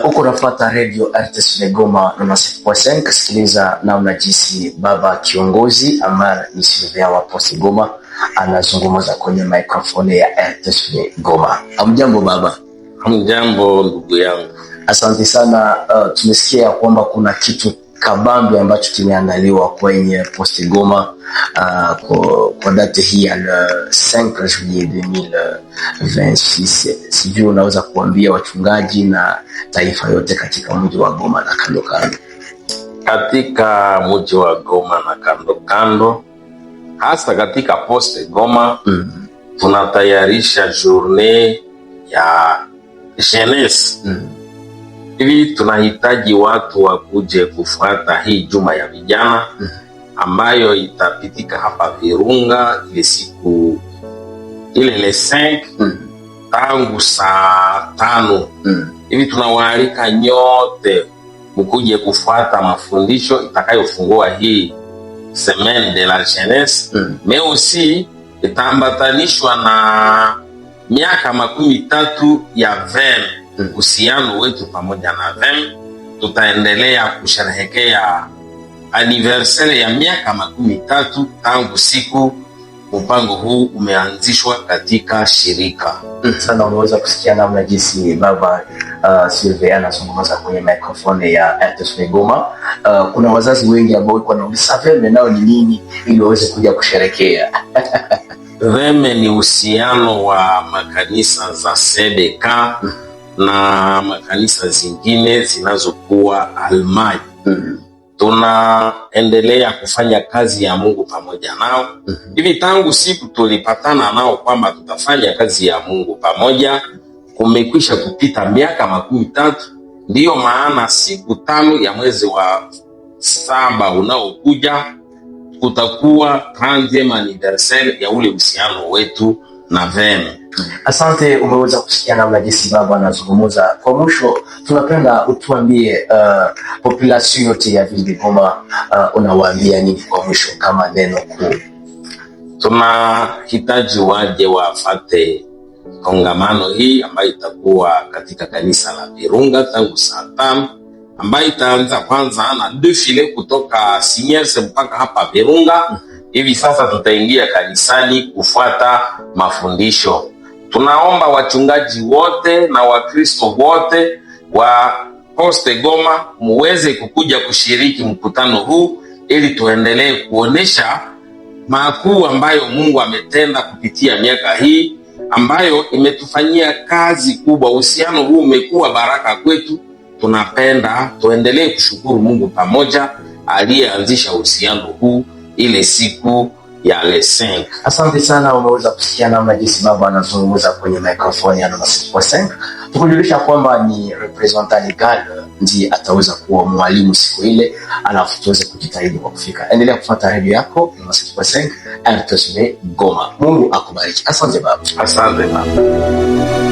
Uko unafuata radio RTS Goma na 6.5. Sikiliza namna jinsi baba kiongozi Amar ni Sylvain wa Poste Goma anazungumza kwenye microphone ya RTS Goma. Amjambo baba. Amjambo ndugu yangu. Asante sana. Tumesikia kwamba kuna kitu kabambe ambacho kimeandaliwa kwenye Poste Goma kwa date hii ya 5 juillet 2026. Sijui unaweza kuambia wachungaji na taifa yote katika mji wa Goma na kando kando. Katika mji wa Goma na kando kando, hasa katika Poste Goma, tunatayarisha journée ya jeunesse. Hivi tunahitaji watu wakuje kufuata hii juma ya vijana ambayo itapitika hapa Virunga ile siku ile le 5 tangu saa 5. Hivi tunawaalika nyote mkuje kufuata mafundisho itakayofungua hii semaine de la jeunesse, mais aussi itaambatanishwa na miaka 13 ya VEM. Uhusiano wetu pamoja na VEM, tutaendelea kusherehekea anniversaire ya miaka 13 tangu siku mpango huu umeanzishwa katika shirika. Sana unaweza kusikia namna jinsi baba Sylvain anazungumza kwenye microphone ya RTS Goma. Kuna wazazi wengi ambao wanauliza VEM nao ni nini ili waweze kuja kusherehekea. VEM ni uhusiano wa makanisa za CBK na makanisa zingine zinazokuwa Almai. Tunaendelea kufanya kazi ya Mungu pamoja nao. Hivi tangu siku tulipatana nao kwamba tutafanya kazi ya Mungu pamoja, kumekwisha kupita miaka 13. Ndiyo maana siku 5 ya mwezi wa 7 unaokuja kutakuwa 30th anniversaire ya ule uhusiano wetu na VEM. Asante, umeweza kusikia namna jinsi baba anazungumza. Kwa mwisho, tunapenda utuambie population yote ya Ville Goma, unawaambia nini kwa mwisho kama neno kuu? Tunahitaji waje wafate kongamano hii ambayo itakuwa katika kanisa la Virunga tangu saa 5, ambayo itaanza kwanza na defile kutoka Siniers mpaka hapa Virunga. Hivi sasa tutaingia kanisani kufuata mafundisho. Tunaomba wachungaji wote na Wakristo wote wa Poste Goma muweze kukuja kushiriki mkutano huu ili tuendelee kuonesha makuu ambayo Mungu ametenda kupitia miaka hii ambayo imetufanyia kazi kubwa. Uhusiano huu umekuwa baraka kwetu. Tunapenda tuendelee kushukuru Mungu pamoja aliyeanzisha uhusiano huu ile siku ya le 5. Asante sana, umeweza kusikia namna jinsi baba anazungumza kwenye microphone ya 6.5. Tukujulisha kwamba ni representant legal ndiye ataweza kuwa mwalimu siku ile, alafu tuweze kujitahidi kwa kufika. Endelea kufuata radio yako 6.5 RTS Goma. Mungu akubariki. Asante baba. Asante baba.